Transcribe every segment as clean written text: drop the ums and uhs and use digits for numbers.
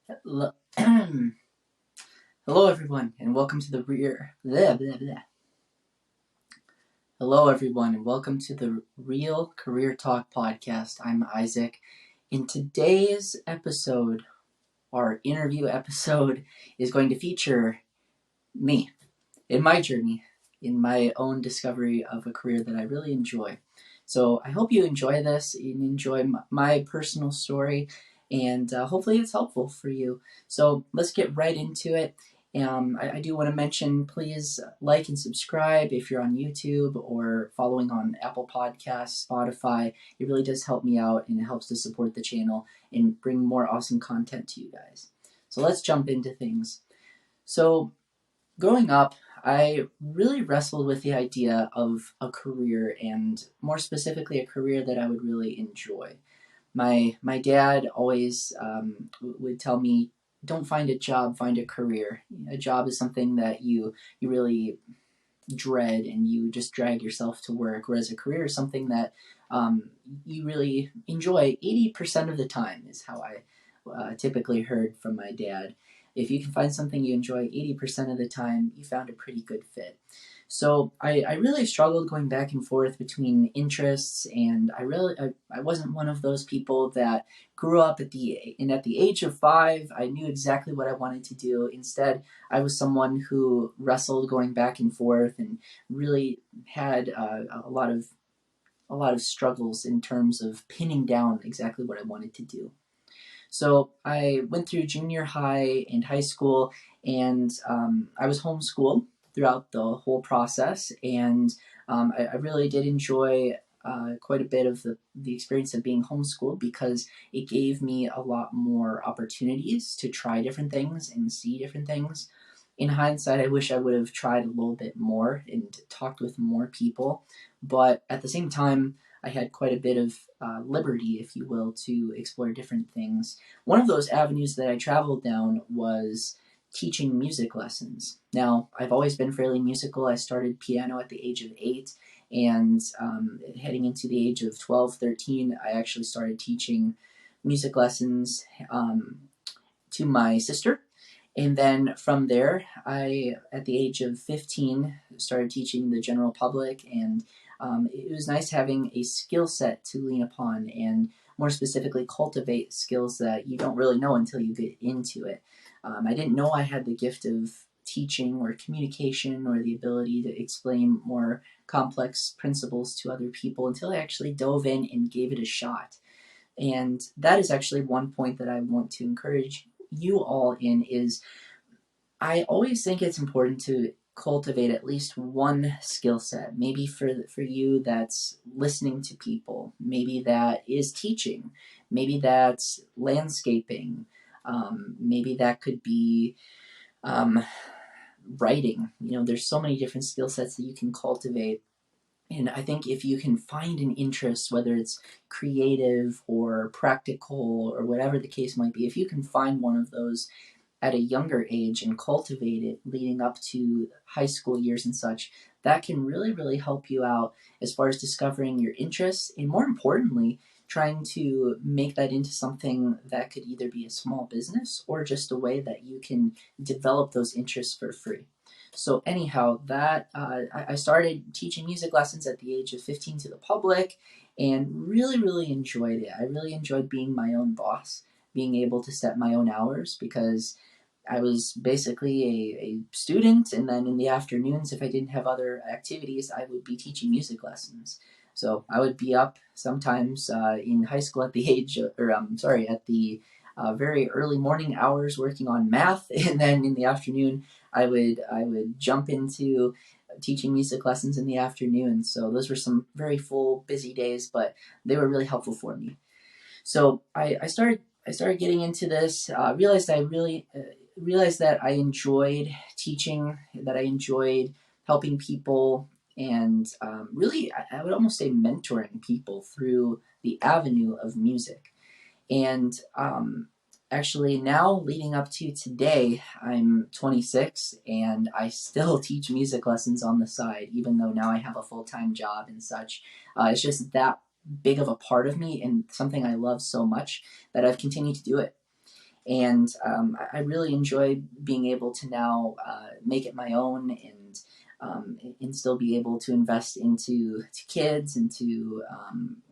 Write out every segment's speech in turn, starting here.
Hello, Hello everyone, and welcome to the rear. Blah, blah, blah. Hello everyone, and welcome to the Real Career Talk podcast. I'm Isaac. In today's episode, our interview episode is going to feature me in my journey, in my own discovery of a career that I really enjoy. So I hope you enjoy this and enjoy my personal story, and hopefully it's helpful for you. So let's get right into it. I do want to mention, please like and subscribe if you're on YouTube or following on Apple Podcasts, Spotify. It really does help me out, and it helps to support the channel and bring more awesome content to you guys. So let's jump into things. So growing up, I really wrestled with the idea of a career, and more specifically, a career that I would really enjoy. My dad always would tell me, "Don't find a job, find a career." A job is something that you really dread, and you just drag yourself to work, whereas a career is something that you really enjoy 80% of the time, is how I typically heard from my dad. If you can find something you enjoy 80% of the time, you found a pretty good fit. So I really struggled going back and forth between interests, and I wasn't one of those people that grew up at the age of 5 I knew exactly what I wanted to do. Instead, I was someone who wrestled going back and forth, and really had a lot of struggles in terms of pinning down exactly what I wanted to do. So I went through junior high and high school, and I was homeschooled throughout the whole process, and I really did enjoy quite a bit of the experience of being homeschooled, because it gave me a lot more opportunities to try different things and see different things. In hindsight, I wish I would have tried a little bit more and talked with more people, but at the same time, I had quite a bit of liberty, if you will, to explore different things. One of those avenues that I traveled down was teaching music lessons. Now, I've always been fairly musical. I started piano at the age of 8, and heading into the age of 12, 13, I actually started teaching music lessons to my sister. And then from there, at the age of 15, started teaching the general public, and it was nice having a skill set to lean upon, and more specifically, cultivate skills that you don't really know until you get into it. I didn't know I had the gift of teaching or communication, or the ability to explain more complex principles to other people, until I actually dove in and gave it a shot. And that is actually one point that I want to encourage you all in, is I always think it's important to cultivate at least one skill set. Maybe for you, that's listening to people. Maybe that is teaching. Maybe that's landscaping. Maybe that could be um, writing. There's so many different skill sets that you can cultivate. And I think if you can find an interest, whether it's creative or practical or whatever the case might be, if you can find one of those at a younger age and cultivate it leading up to high school years and such, that can really, really help you out as far as discovering your interests, and more importantly, trying to make that into something that could either be a small business or just a way that you can develop those interests for free. So anyhow, that I started teaching music lessons at the age of 15 to the public, and really, really enjoyed it. I really enjoyed being my own boss, being able to set my own hours, because I was basically a student, and then in the afternoons, if I didn't have other activities, I would be teaching music lessons. So I would be up sometimes in high school at the age, at the very early morning hours working on math, and then in the afternoon, I would jump into teaching music lessons in the afternoon. So those were some very full, busy days, but they were really helpful for me. So I started getting into this. Realized that I enjoyed teaching, that I enjoyed helping people, and really, I would almost say mentoring people through the avenue of music. And actually, now leading up to today, I'm 26, and I still teach music lessons on the side, even though now I have a full-time job and such. It's just that big of a part of me, and something I love so much, that I've continued to do it. And I really enjoy being able to now make it my own, and still be able to invest into kids, into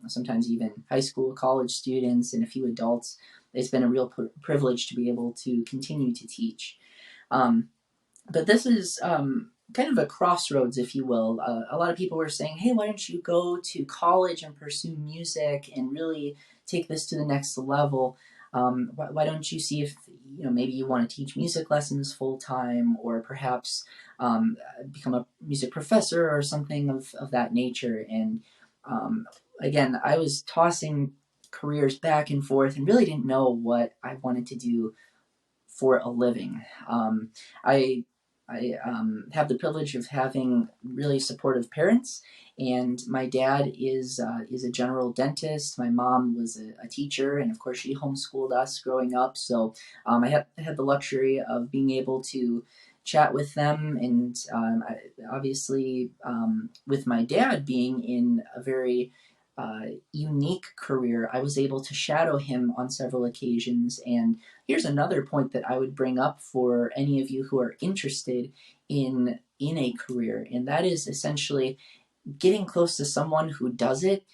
sometimes even high school, college students, and a few adults. It's been a real privilege to be able to continue to teach. Um, but this is kind of a crossroads, if you will. A lot of people were saying, hey, why don't you go to college and pursue music and really take this to the next level? Why don't you see if maybe you want to teach music lessons full time, or perhaps become a music professor or something of that nature? And again, I was tossing careers back and forth and really didn't know what I wanted to do for a living. I have the privilege of having really supportive parents, and my dad is a general dentist. My mom was a teacher, and of course she homeschooled us growing up. So I had the luxury of being able to chat with them, and obviously with my dad being in a very unique career, I was able to shadow him on several occasions. And here's another point that I would bring up for any of you who are interested in a career, and that is essentially getting close to someone who does it,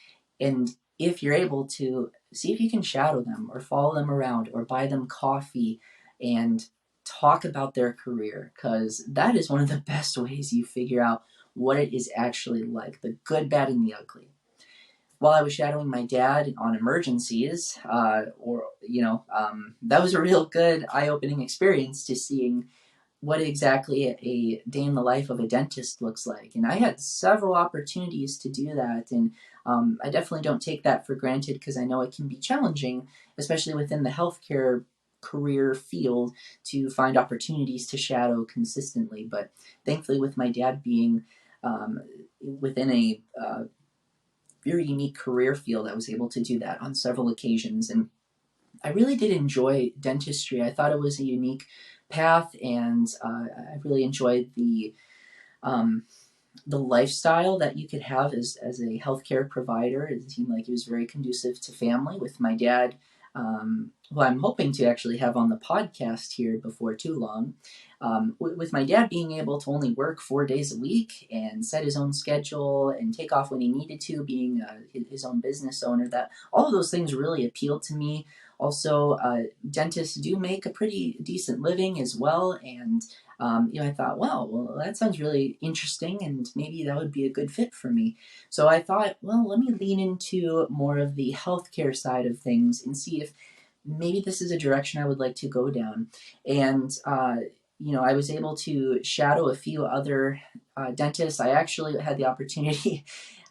and if you're able to, see if you can shadow them or follow them around or buy them coffee and talk about their career, because that is one of the best ways you figure out what it is actually like, the good, bad, and the ugly. While I was shadowing my dad on emergencies, that was a real good eye-opening experience, to seeing what exactly a day in the life of a dentist looks like. And I had several opportunities to do that, and I definitely don't take that for granted, because I know it can be challenging, especially within the healthcare career field, to find opportunities to shadow consistently. But thankfully, with my dad being within a very unique career field, I was able to do that on several occasions. And I really did enjoy dentistry. I thought it was a unique path, and I really enjoyed the lifestyle that you could have as a healthcare provider. It seemed like it was very conducive to family. With my dad, who I'm hoping to actually have on the podcast here before too long, with my dad being able to only work 4 days a week and set his own schedule and take off when he needed to, being his own business owner, that all of those things really appealed to me. Also, dentists do make a pretty decent living as well, and I thought, wow, well, that sounds really interesting, and maybe that would be a good fit for me. So I thought, well, let me lean into more of the healthcare side of things and see if maybe this is a direction I would like to go down. And I was able to shadow a few other dentists. I actually had the opportunity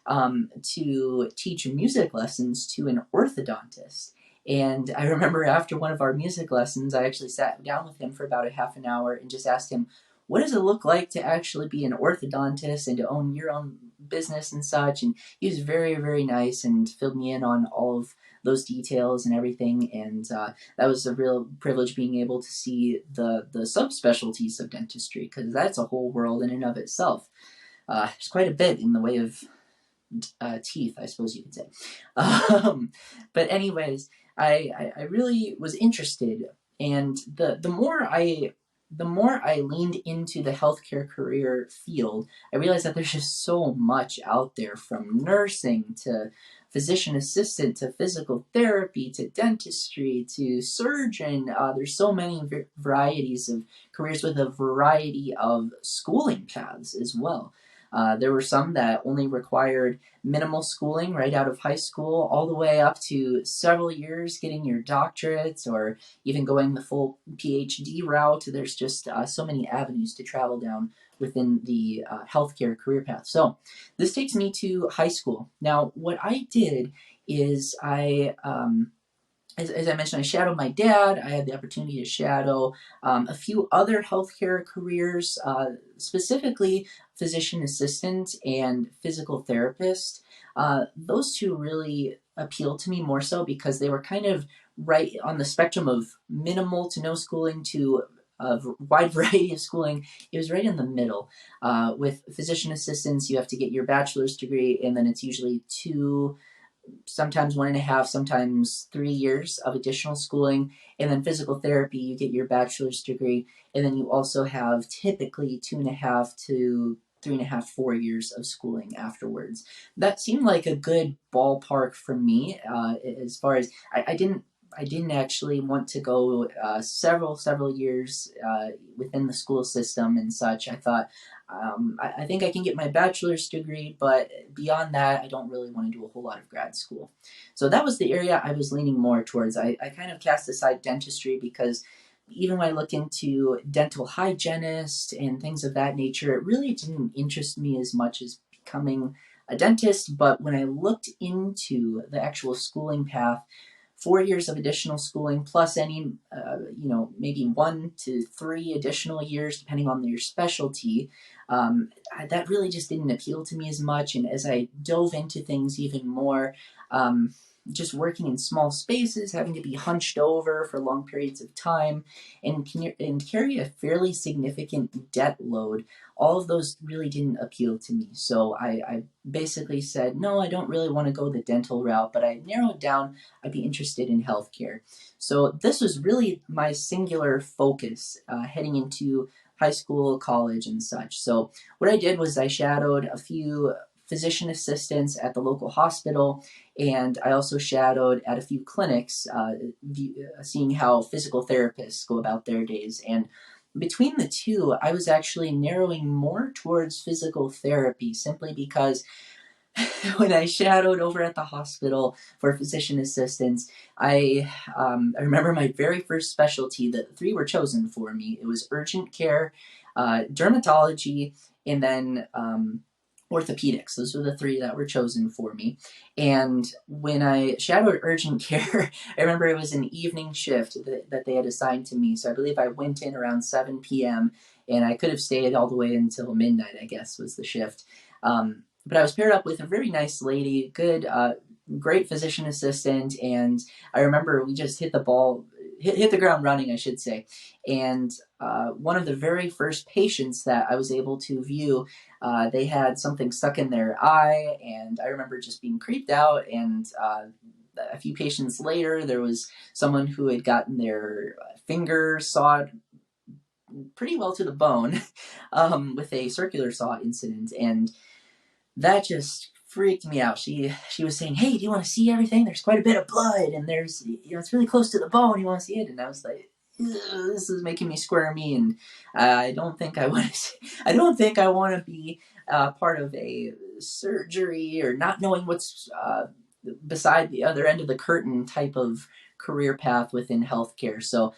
to teach music lessons to an orthodontist. And I remember after one of our music lessons, I actually sat down with him for about a half an hour and just asked him, what does it look like to actually be an orthodontist and to own your own business and such? And he was very, very nice and filled me in on all of those details and everything. And that was a real privilege, being able to see the subspecialties of dentistry, because that's a whole world in and of itself. There's quite a bit in the way of teeth, I suppose you could say. But anyways, I really was interested, and the more I leaned into the healthcare career field, I realized that there's just so much out there, from nursing to physician assistant to physical therapy to dentistry to surgeon. There's so many varieties of careers with a variety of schooling paths as well. There were some that only required minimal schooling right out of high school, all the way up to several years getting your doctorates, or even going the full PhD route. There's just so many avenues to travel down within the healthcare career path. So this takes me to high school. Now, what I did is as I mentioned, I shadowed my dad. I had the opportunity to shadow a few other healthcare careers, specifically physician assistant and physical therapist. Those two really appealed to me more so because they were kind of right on the spectrum of minimal to no schooling to a wide variety of schooling. It was right in the middle. With physician assistants, you have to get your bachelor's degree, and then it's usually sometimes 1.5, sometimes 3 years of additional schooling. And then physical therapy, you get your bachelor's degree. And then you also have typically 2.5 to 3.5, 4 years of schooling afterwards. That seemed like a good ballpark for me, as far as I didn't actually want to go several years within the school system and such. I thought I think I can get my bachelor's degree, but beyond that, I don't really want to do a whole lot of grad school. So that was the area I was leaning more towards. I kind of cast aside dentistry because even when I looked into dental hygienist and things of that nature, it really didn't interest me as much as becoming a dentist. But when I looked into the actual schooling path, 4 years of additional schooling plus any, maybe 1 to 3 additional years, depending on your specialty. That really just didn't appeal to me as much. And as I dove into things even more, just working in small spaces, having to be hunched over for long periods of time, and carry a fairly significant debt load, all of those really didn't appeal to me. So I basically said, no, I don't really want to go the dental route, but I narrowed down I'd be interested in healthcare. So this was really my singular focus heading into high school, college, and such. So what I did was I shadowed a few physician assistants at the local hospital, and I also shadowed at a few clinics, seeing how physical therapists go about their days. And between the two, I was actually narrowing more towards physical therapy simply because when I shadowed over at the hospital for physician assistants, I remember my very first specialty. The three were chosen for me. It was urgent care, dermatology, and then orthopedics. Those were the three that were chosen for me. And when I shadowed urgent care, I remember it was an evening shift that they had assigned to me. So I believe I went in around 7 p.m. and I could have stayed all the way until midnight, I guess, was the shift. But I was paired up with a very nice lady, great physician assistant, and I remember we just hit the ground running, I should say. And one of the very first patients that I was able to view, they had something stuck in their eye, and I remember just being creeped out. And a few patients later, there was someone who had gotten their finger sawed pretty well to the bone with a circular saw incident, and that just freaked me out. She was saying, "Hey, do you want to see everything? There's quite a bit of blood, and it's really close to the bone. You want to see it?" And I was like, "This is making me squirmy, and I don't think I want to. I don't think I want to be part of a surgery or not knowing what's beside the other end of the curtain type of career path within healthcare." So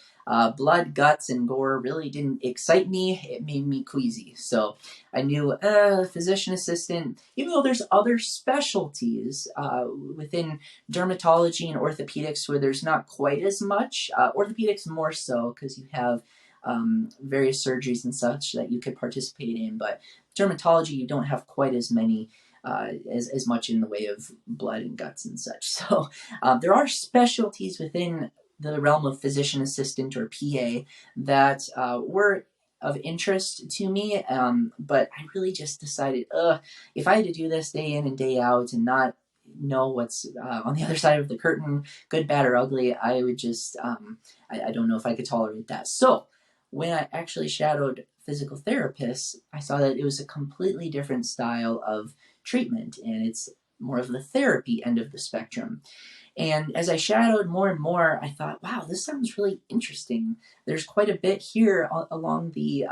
blood, guts, and gore really didn't excite me. It made me queasy. So I knew physician assistant, even though there's other specialties within dermatology and orthopedics where there's not quite as much. Orthopedics more so because you have various surgeries and such that you could participate in. But dermatology, you don't have quite as many as much in the way of blood and guts and such. So there are specialties within the realm of physician assistant or PA that were of interest to me, but I really just decided, if I had to do this day in and day out and not know what's on the other side of the curtain, good, bad, or ugly, I would just, I don't know if I could tolerate that. So when I actually shadowed physical therapists, I saw that it was a completely different style of treatment, and it's more of the therapy end of the spectrum. And as I shadowed more and more, I thought, wow, this sounds really interesting. There's quite a bit here along the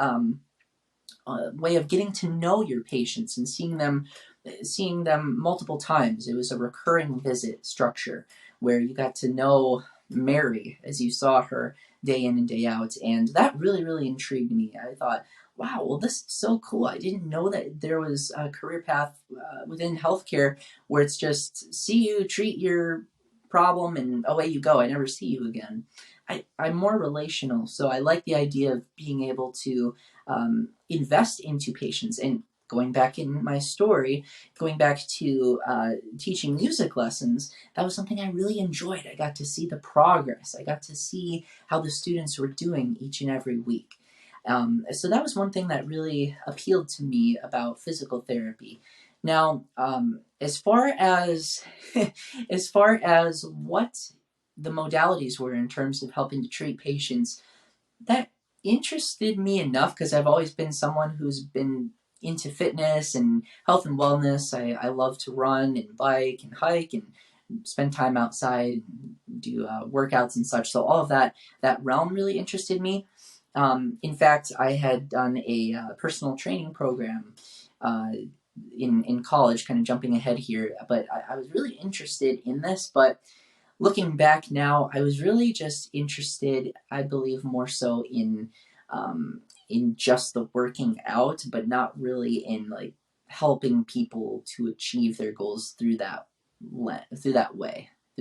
way of getting to know your patients and seeing them multiple times. It was a recurring visit structure where you got to know Mary as you saw her day in and day out, and that really, really intrigued me. I thought, wow, well, this is so cool. I didn't know that there was a career path within healthcare where it's just see you, treat your problem, and away you go. I never see you again. I'm more relational, so I like the idea of being able to invest into patients. And going back in my story, going back to teaching music lessons, that was something I really enjoyed. I got to see the progress. I got to see how the students were doing each and every week. So that was one thing that really appealed to me about physical therapy. Now, as far as as far as what the modalities were in terms of helping to treat patients, that interested me enough because I've always been someone who's been into fitness and health and wellness. I love to run and bike and hike and spend time outside and do workouts and such. So all of that realm really interested me. In fact, I had done a personal training program uh, in college, kind of jumping ahead here, but I was really interested in this. But looking back now, I was really just interested, I believe, more so in just the working out, but not really in like helping people to achieve their goals through that way, through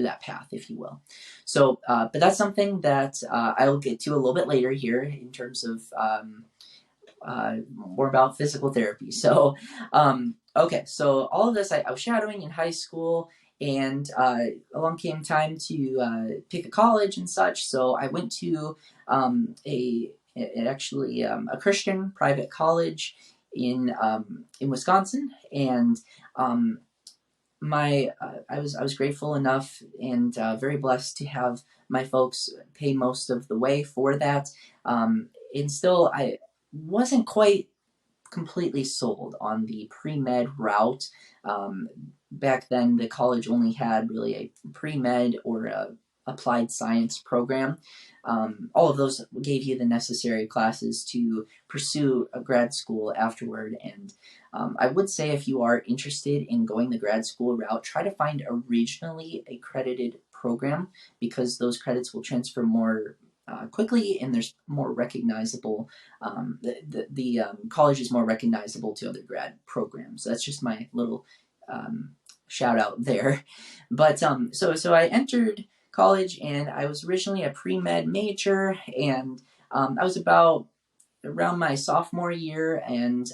that path, if you will. So, but that's something that I will get to a little bit later here in terms of more about physical therapy. So, okay, so all of this, I was shadowing in high school, and along came time to pick a college and such. So I went to a Christian private college in Wisconsin, and um, I was grateful enough and very blessed to have my folks pay most of the way for that. And still, I wasn't quite completely sold on the pre-med route. Um, Back then, the college only had really a pre-med or a applied science program. All of those gave you the necessary classes to pursue a grad school afterward. And I would say if you are interested in going the grad school route, try to find a regionally accredited program because those credits will transfer more quickly, and there's more recognizable. The college is more recognizable to other grad programs. So that's just my little shout out there. But so I entered college, and I was originally a pre-med major, and I was about around my sophomore year, and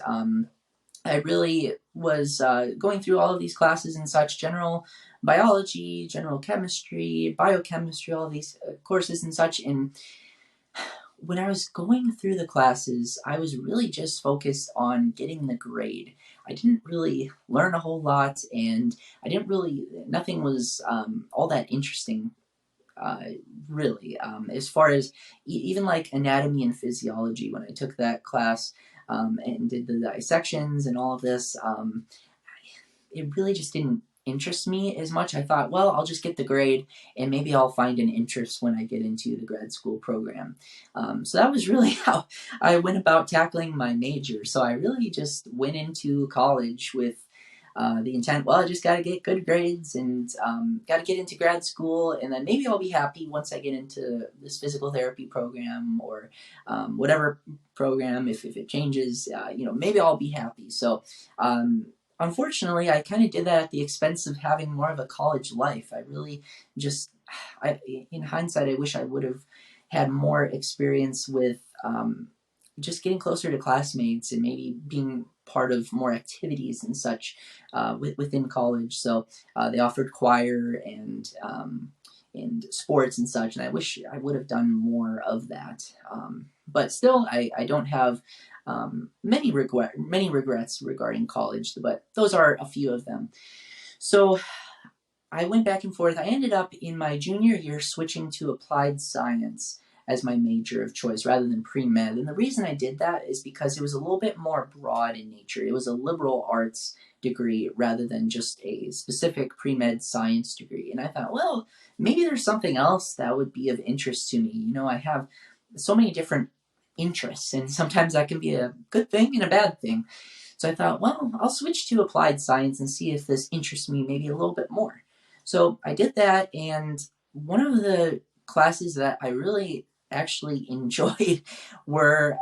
I really was going through all of these classes and such, general biology, general chemistry, biochemistry, all of these courses and such. And when I was going through the classes, I was really just focused on getting the grade. I didn't really learn a whole lot, and nothing was all that interesting, uh, really. As far as even like anatomy and physiology, when I took that class and did the dissections and all of this, it really just didn't interest me as much. I thought, well, I'll just get the grade and maybe I'll find an interest when I get into the grad school program. So that was really how I went about tackling my major. So I really just went into college with the intent, well, I just got to get good grades and got to get into grad school, and then maybe I'll be happy once I get into this physical therapy program or whatever program. If it changes, maybe I'll be happy. So um, unfortunately, I kind of did that at the expense of having more of a college life. I really just, in hindsight, I wish I would have had more experience with just getting closer to classmates and maybe being part of more activities and such within college. So they offered choir and sports and such, and I wish I would have done more of that. But still, I don't have many regrets regarding college, but those are a few of them. So I went back and forth. I ended up in my junior year switching to applied science as my major of choice rather than pre-med. And the reason I did that is because it was a little bit more broad in nature. It was a liberal arts degree rather than just a specific pre-med science degree. And I thought, well, maybe there's something else that would be of interest to me. I have so many different interests, and sometimes that can be a good thing and a bad thing. So I thought, well, I'll switch to applied science and see if this interests me maybe a little bit more. So I did that, and one of the classes that I really actually enjoyed were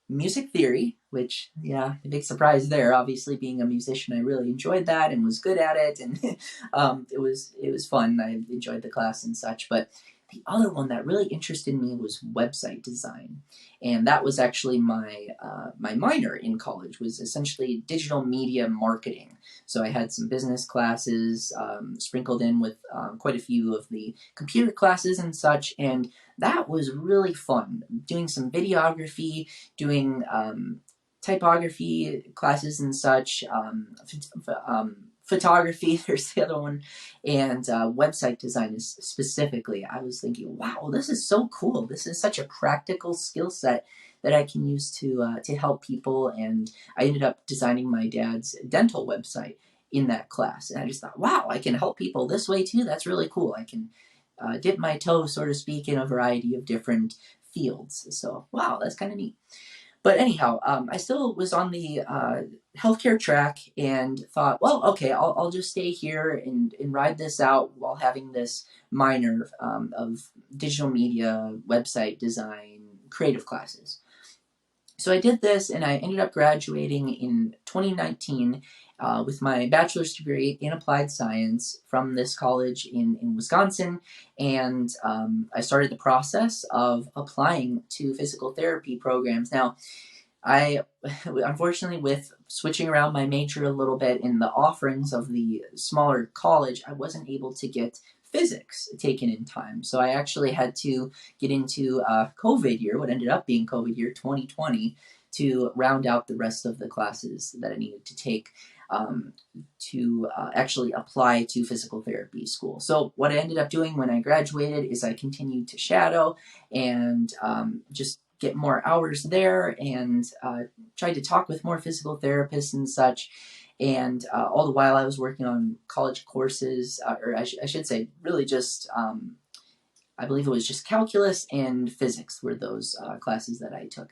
music theory, which, yeah, a big surprise there. Obviously, being a musician, I really enjoyed that and was good at it, and it was fun. I enjoyed the class and such. But the other one that really interested me was website design, and that was actually my minor in college. Was essentially digital media marketing. So I had some business classes sprinkled in with quite a few of the computer classes and such, and that was really fun. Doing some videography, doing typography classes and such, photography, there's the other one, and website design is specifically. I was thinking, wow, this is so cool. This is such a practical skill set that I can use to help people. And I ended up designing my dad's dental website in that class. And I just thought, wow, I can help people this way too. That's really cool. I can dip my toe, so to speak, in a variety of different fields. So, wow, that's kind of neat. But anyhow, I still was on the healthcare track and thought, well, okay, I'll just stay here and ride this out while having this minor of digital media, website design, creative classes. So I did this, and I ended up graduating in 2019 with my bachelor's degree in applied science from this college in Wisconsin. And I started the process of applying to physical therapy programs. Now, I, unfortunately, with switching around my major a little bit in the offerings of the smaller college, I wasn't able to get physics taken in time. So I actually had to get into COVID year, what ended up being COVID year 2020, to round out the rest of the classes that I needed to take to actually apply to physical therapy school. So what I ended up doing when I graduated is I continued to shadow and just get more hours there and tried to talk with more physical therapists and such. And all the while I was working on college courses, or I should say, really just, I believe it was just calculus and physics were those classes that I took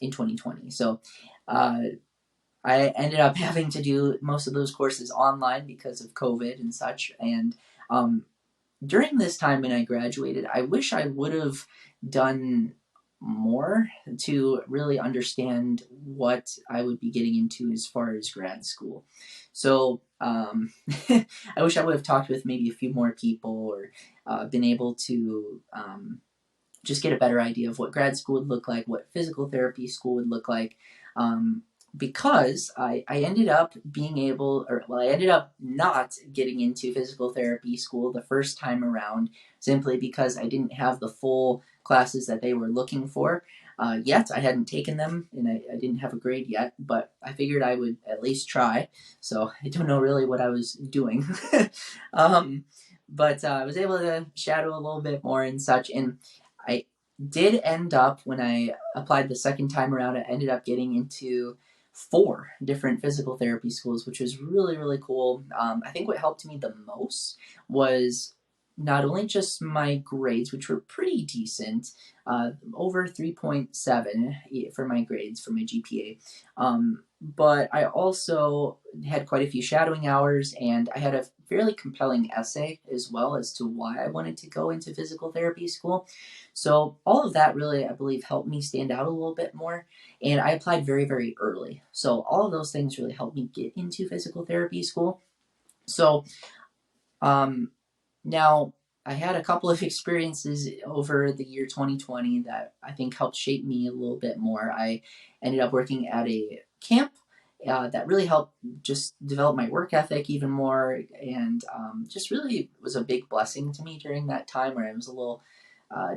in 2020. So I ended up having to do most of those courses online because of COVID and such. And during this time when I graduated, I wish I would have done more to really understand what I would be getting into as far as grad school. So I wish I would have talked with maybe a few more people or been able to just get a better idea of what grad school would look like, what physical therapy school would look like. Because I ended up I ended up not getting into physical therapy school the first time around simply because I didn't have the full classes that they were looking for yet. I hadn't taken them and I didn't have a grade yet, but I figured I would at least try. So I don't know really what I was doing. But I was able to shadow a little bit more and such. And I did end up, when I applied the second time around, I ended up getting into 4 different physical therapy schools, which was really, really cool. I think what helped me the most was not only just my grades, which were pretty decent, over 3.7 for my grades for my GPA, but I also had quite a few shadowing hours, and I had a fairly compelling essay as well as to why I wanted to go into physical therapy school. So all of that really, I believe, helped me stand out a little bit more. And I applied very, very early. So all of those things really helped me get into physical therapy school. So now I had a couple of experiences over the year 2020 that I think helped shape me a little bit more. I ended up working at a camp that really helped just develop my work ethic even more, and just really was a big blessing to me during that time where I was a little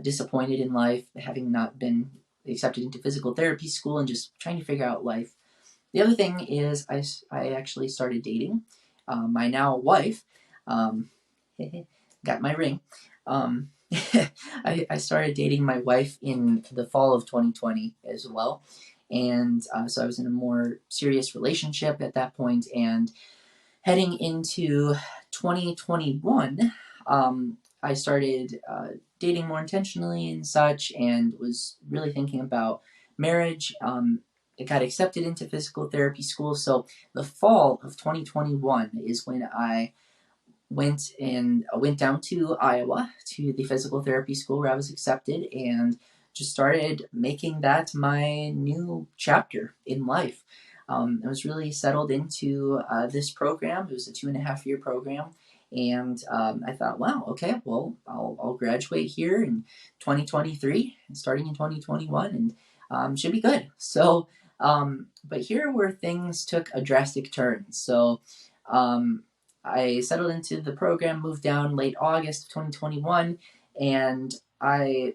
disappointed in life, having not been accepted into physical therapy school and just trying to figure out life. The other thing is I actually started dating my now wife. Got my ring. I started dating my wife in the fall of 2020 as well. And so I was in a more serious relationship at that point. And heading into 2021, I started dating more intentionally and such, and was really thinking about marriage. I got accepted into physical therapy school. So the fall of 2021 is when I went down to Iowa to the physical therapy school where I was accepted, and just started making that my new chapter in life. I was really settled into this program. It was a 2.5-year program, and I thought, wow, okay, well, I'll graduate here in 2023, starting in 2021, and should be good. So, but here where things took a drastic turn. So, I settled into the program, moved down late August of 2021, and I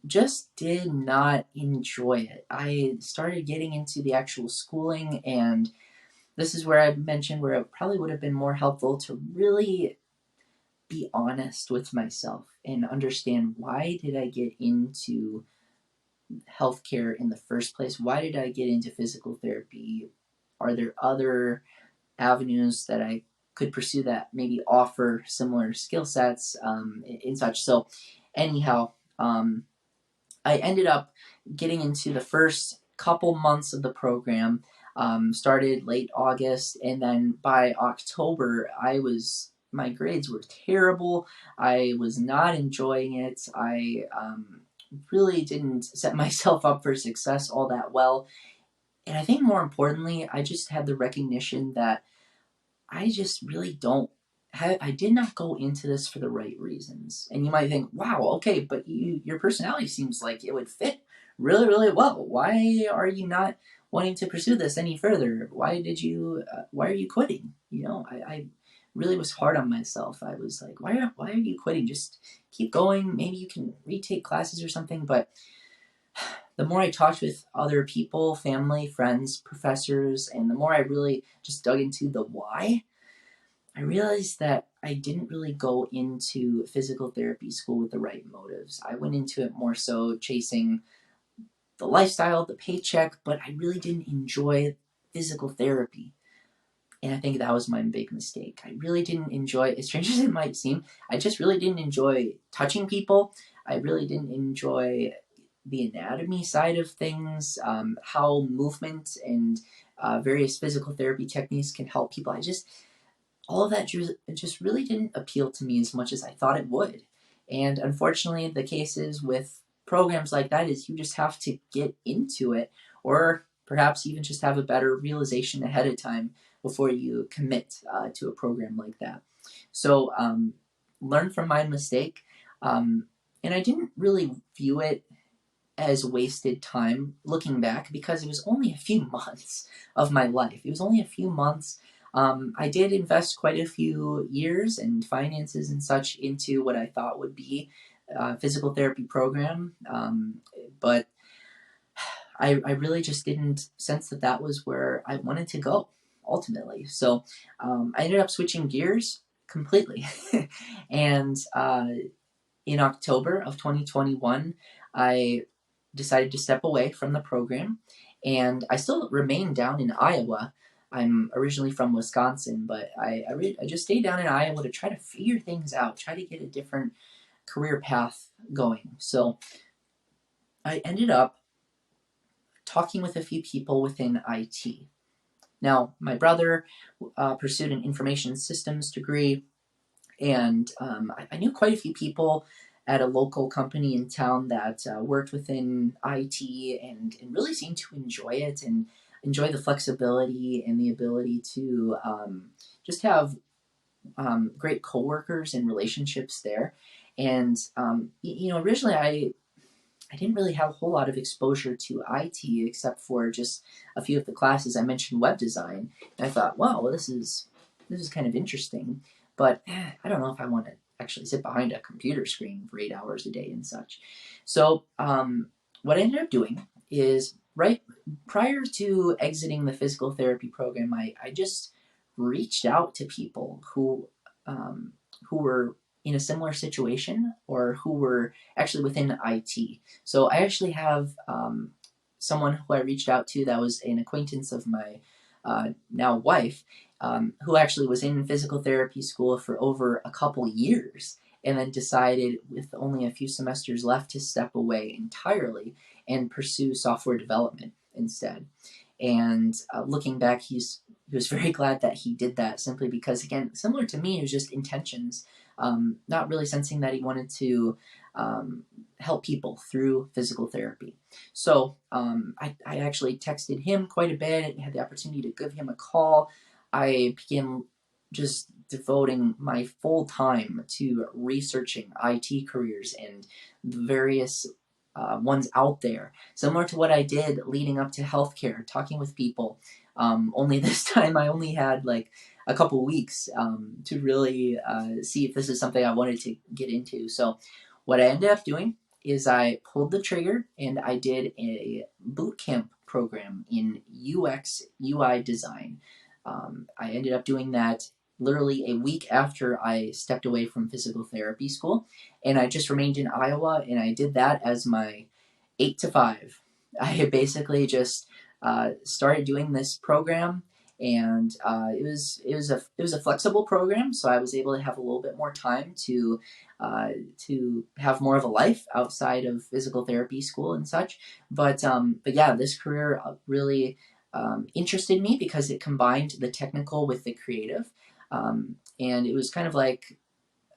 just did not enjoy it. I started getting into the actual schooling, and this is where I mentioned where it probably would have been more helpful to really be honest with myself and understand, why did I get into healthcare in the first place? Why did I get into physical therapy? Are there other avenues that I could pursue that maybe offer similar skill sets, and such? So, anyhow, I ended up getting into the first couple months of the program. Started late August, and then by October, my grades were terrible. I was not enjoying it. I really didn't set myself up for success all that well. And I think more importantly, I just had the recognition that I just really don't. I did not go into this for the right reasons. And you might think, wow, okay, but your personality seems like it would fit really, really well. Why are you not wanting to pursue this any further? Why are you quitting? I really was hard on myself. I was like, why are you quitting? Just keep going. Maybe you can retake classes or something. But the more I talked with other people, family, friends, professors, and the more I really just dug into the why, I realized that I didn't really go into physical therapy school with the right motives. I went into it more so chasing the lifestyle, the paycheck, but I really didn't enjoy physical therapy. And I think that was my big mistake. I really didn't enjoy, as strange as it might seem, I just really didn't enjoy touching people. I really didn't enjoy the anatomy side of things, how movement and various physical therapy techniques can help people. All of that just really didn't appeal to me as much as I thought it would. And unfortunately, the cases with programs like that is you just have to get into it, or perhaps even just have a better realization ahead of time before you commit to a program like that. So, learn from my mistake. And I didn't really view it as wasted time looking back, because it was only a few months of my life. It was only a few months. I did invest quite a few years and finances and such into what I thought would be a physical therapy program, but I really just didn't sense that that was where I wanted to go ultimately. So I ended up switching gears completely. And in October of 2021, I decided to step away from the program, and I still remain down in Iowa. I'm originally from Wisconsin, but I just stayed down in Iowa to try to figure things out, try to get a different career path going. So I ended up talking with a few people within IT. Now, my brother pursued an information systems degree, and I knew quite a few people at a local company in town that worked within IT, and really seemed to enjoy it and enjoy the flexibility and the ability to just have great coworkers and relationships there. And originally I didn't really have a whole lot of exposure to IT except for just a few of the classes. I mentioned web design, and I thought, wow, well, this is kind of interesting, but I don't know if I want to actually sit behind a computer screen for 8 hours a day and such. So what I ended up doing is, right prior to exiting the physical therapy program, I just reached out to people who were in a similar situation, or who were actually within IT. So I actually have someone who I reached out to that was an acquaintance of my now wife, who actually was in physical therapy school for over a couple years, and then decided with only a few semesters left to step away entirely and pursue software development instead. And looking back, he was very glad that he did that, simply because, again, similar to me, it was just intentions, not really sensing that he wanted to help people through physical therapy. So I actually texted him quite a bit and had the opportunity to give him a call. I began just devoting my full time to researching IT careers and the various ones out there, similar to what I did leading up to healthcare, talking with people. Only this time I only had like a couple weeks to really see if this is something I wanted to get into. So what I ended up doing is I pulled the trigger and I did a boot camp program in UX UI design. I ended up doing that literally a week after I stepped away from physical therapy school, and I just remained in Iowa, and I did that as my 8 to 5. I basically just started doing this program, and it was a flexible program, so I was able to have a little bit more time to have more of a life outside of physical therapy school and such. But yeah, this career really interested me because it combined the technical with the creative, and it was kind of like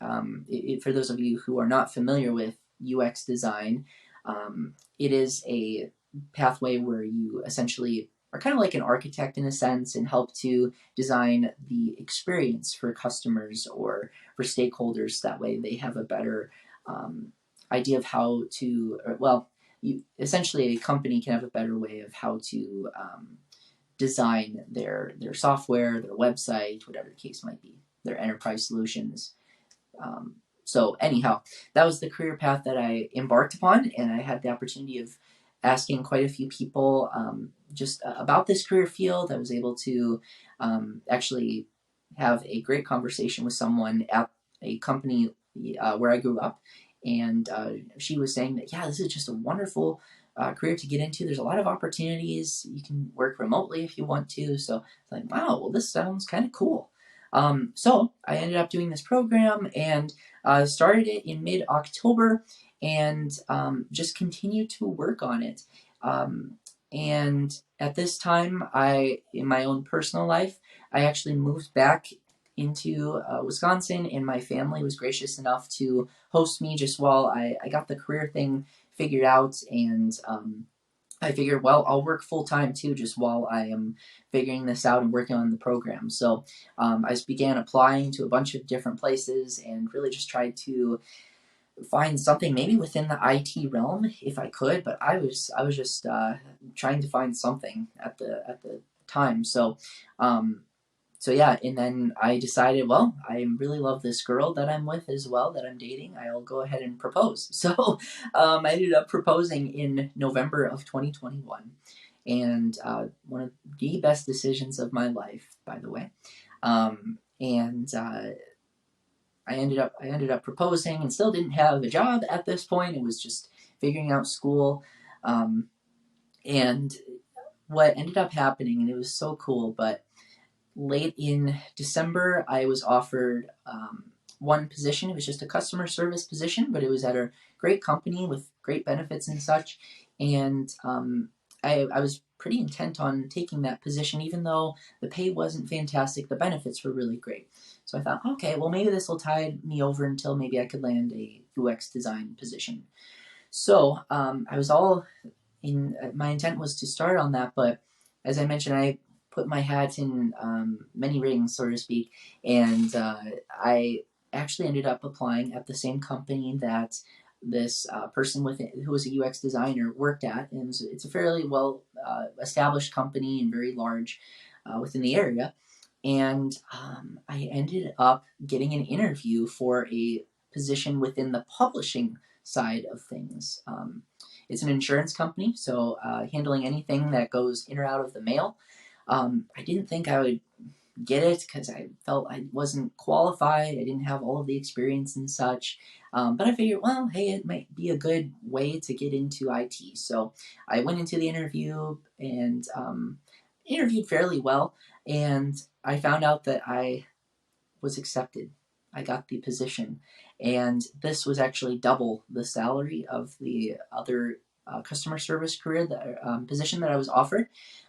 for those of you who are not familiar with UX design, it is a pathway where you essentially are kind of like an architect in a sense and help to design the experience for customers or for stakeholders. That way they have a better idea of how to, well, essentially a company can have a better way of how to design their software, their website, whatever the case might be, their enterprise solutions. So anyhow, that was the career path that I embarked upon, and I had the opportunity of asking quite a few people just about this career field. I was able to actually have a great conversation with someone at a company where I grew up, and she was saying that, yeah, this is just a wonderful career to get into. There's a lot of opportunities. You can work remotely if you want to. So it's like, wow, well, this sounds kind of cool. So I ended up doing this program and started it in mid-October, and just continued to work on it. And at this time, in my own personal life, I actually moved back into Wisconsin, and my family was gracious enough to host me just while I got the career thing figured out. And I figured, well, I'll work full time too, just while I am figuring this out and working on the program. So I just began applying to a bunch of different places and really just tried to find something maybe within the IT realm if I could. But I was just trying to find something at the time. So yeah, and then I decided, well, I really love this girl that I'm with as well, that I'm dating. I'll go ahead and propose. So I ended up proposing in November of 2021, and one of the best decisions of my life, by the way. And I ended up proposing, and still didn't have a job at this point. It was just figuring out school, and what ended up happening, and it was so cool, but late in December, I was offered one position. It was just a customer service position, but it was at a great company with great benefits and such. And I was pretty intent on taking that position, even though the pay wasn't fantastic. The benefits were really great. So I thought, okay, well, maybe this will tide me over until maybe I could land a UX design position. So I was all in, my intent was to start on that, but as I mentioned, I put my hat in many rings, so to speak, and I actually ended up applying at the same company that this person who was a UX designer worked at, and it's a fairly well established company and very large within the area. And I ended up getting an interview for a position within the publishing side of things. It's an insurance company, so handling anything that goes in or out of the mail. I didn't think I would get it because I felt I wasn't qualified. I didn't have all of the experience and such. But I figured, well, hey, it might be a good way to get into IT. So I went into the interview and interviewed fairly well. And I found out that I was accepted. I got the position. And this was actually double the salary of the other customer service career position that I was offered.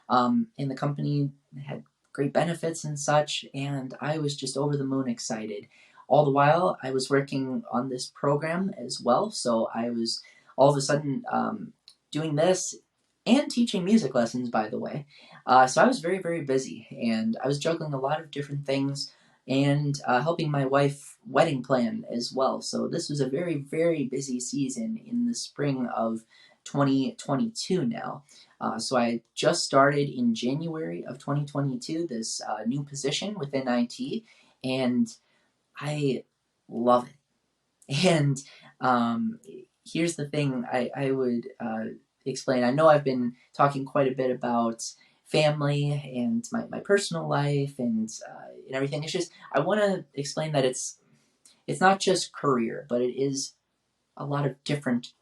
And the company had great benefits and such, and I was just over the moon excited. All the while, I was working on this program as well, so I was all of a sudden doing this and teaching music lessons, by the way. So I was very, very busy, and I was juggling a lot of different things and helping my wife wedding plan as well. So this was a very, very busy season in the spring of 2022 now. So I just started in January of 2022 this new position within IT, and I love it. And here's the thing I would explain. I know I've been talking quite a bit about family and my personal life and everything. It's just I want to explain that it's not just career, but it is a lot of different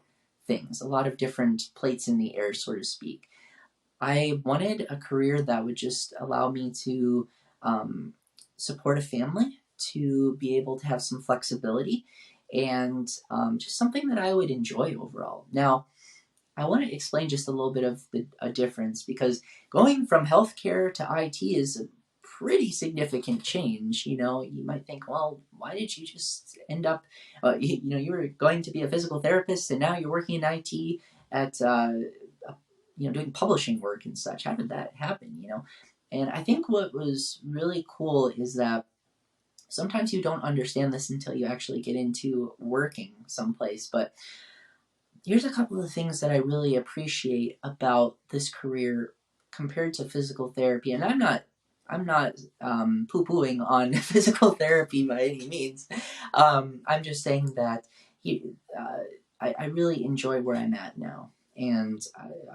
things, a lot of different plates in the air, so to speak. I wanted a career that would just allow me to um, support a family, to be able to have some flexibility, and just something that I would enjoy overall. Now, I want to explain just a little bit of a difference because going from healthcare to IT is a pretty significant change. You might think, well, why did you just end up, you were going to be a physical therapist and now you're working in IT at, doing publishing work and such. How did that happen? And I think what was really cool is that sometimes you don't understand this until you actually get into working someplace, but here's a couple of things that I really appreciate about this career compared to physical therapy. And I'm not poo-pooing on physical therapy by any means. I'm just saying that he, I really enjoy where I'm at now. And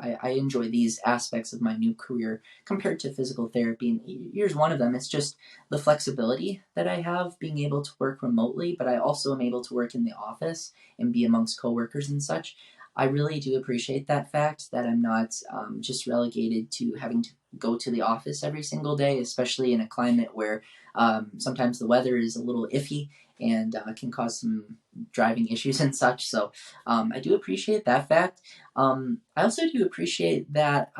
I enjoy these aspects of my new career compared to physical therapy. And here's one of them. It's just the flexibility that I have being able to work remotely, but I also am able to work in the office and be amongst coworkers and such. I really do appreciate that fact that I'm not just relegated to having to go to the office every single day, especially in a climate where sometimes the weather is a little iffy and can cause some driving issues and such. So I do appreciate that fact. I also do appreciate that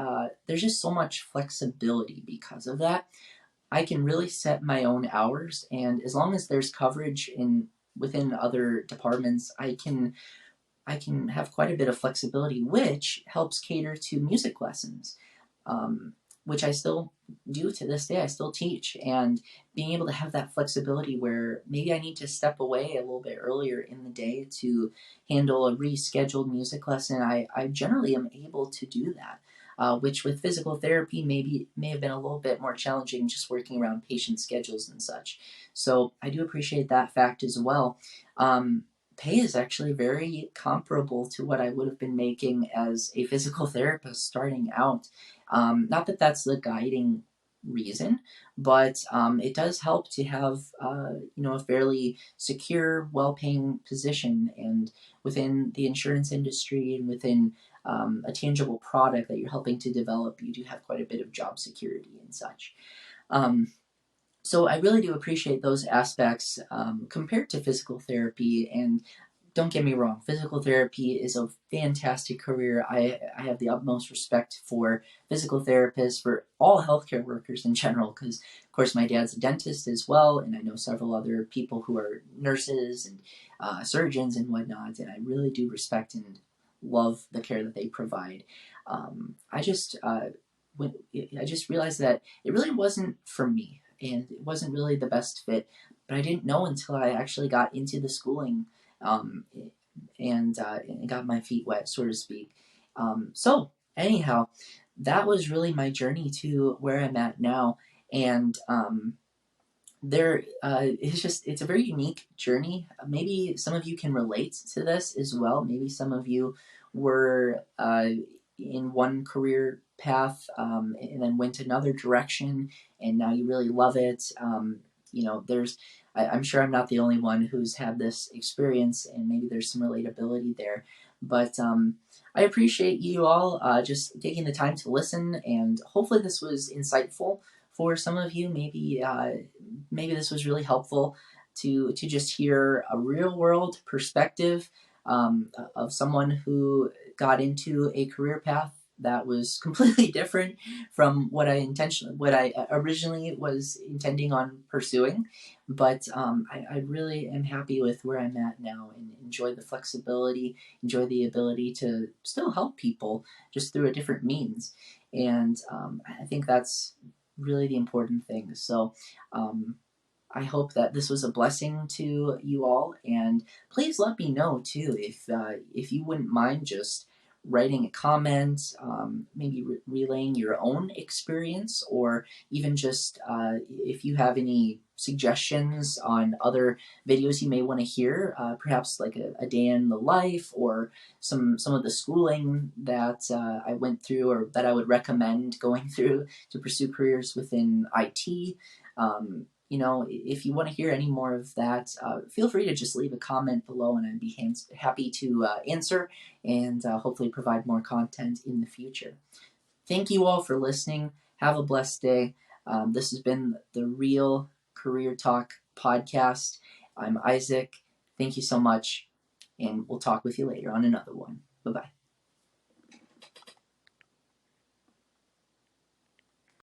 there's just so much flexibility because of that. I can really set my own hours, and as long as there's coverage in within other departments, I can have quite a bit of flexibility, which helps cater to music lessons, which I still do to this day. I still teach, and being able to have that flexibility where maybe I need to step away a little bit earlier in the day to handle a rescheduled music lesson, I generally am able to do that. Which with physical therapy maybe may have been a little bit more challenging just working around patient schedules and such. So I do appreciate that fact as well. Um, Pay is actually very comparable to what I would have been making as a physical therapist starting out. Not that that's the guiding reason, but it does help to have a fairly secure, well-paying position, and within the insurance industry and within a tangible product that you're helping to develop, you do have quite a bit of job security and such. Um, so I really do appreciate those aspects compared to physical therapy. And don't get me wrong, physical therapy is a fantastic career. I have the utmost respect for physical therapists, for all healthcare workers in general, because, of course, my dad's a dentist as well, and I know several other people who are nurses and surgeons and whatnot, and I really do respect and love the care that they provide. I just when I just realized that it really wasn't for me, and it wasn't really the best fit. But I didn't know until I actually got into the schooling um, and got my feet wet, so to speak. So anyhow, that was really my journey to where I'm at now, and it's a very unique journey. Maybe some of you can relate to this as well. Maybe some of you were in one career path and then went another direction, and now you really love it. There's I'm sure I'm not the only one who's had this experience, and maybe there's some relatability there. But I appreciate you all just taking the time to listen, and hopefully this was insightful for some of you. Maybe this was really helpful to just hear a real world perspective of someone who got into a career path that was completely different from what I originally was intending on pursuing. But I really am happy with where I'm at now and enjoy the flexibility, enjoy the ability to still help people just through a different means. And I think that's really the important thing. So um, I hope that this was a blessing to you all, and please let me know too if you wouldn't mind just writing a comment, maybe relaying your own experience, or even just if you have any suggestions on other videos you may want to hear, perhaps like a day in the life, or some of the schooling that I went through or that I would recommend going through to pursue careers within IT. If you want to hear any more of that, feel free to just leave a comment below, and I'd be happy to answer and hopefully provide more content in the future. Thank you all for listening. Have a blessed day. This has been the Real Career Talk podcast. I'm Isaac. Thank you so much, and we'll talk with you later on another one. Bye-bye.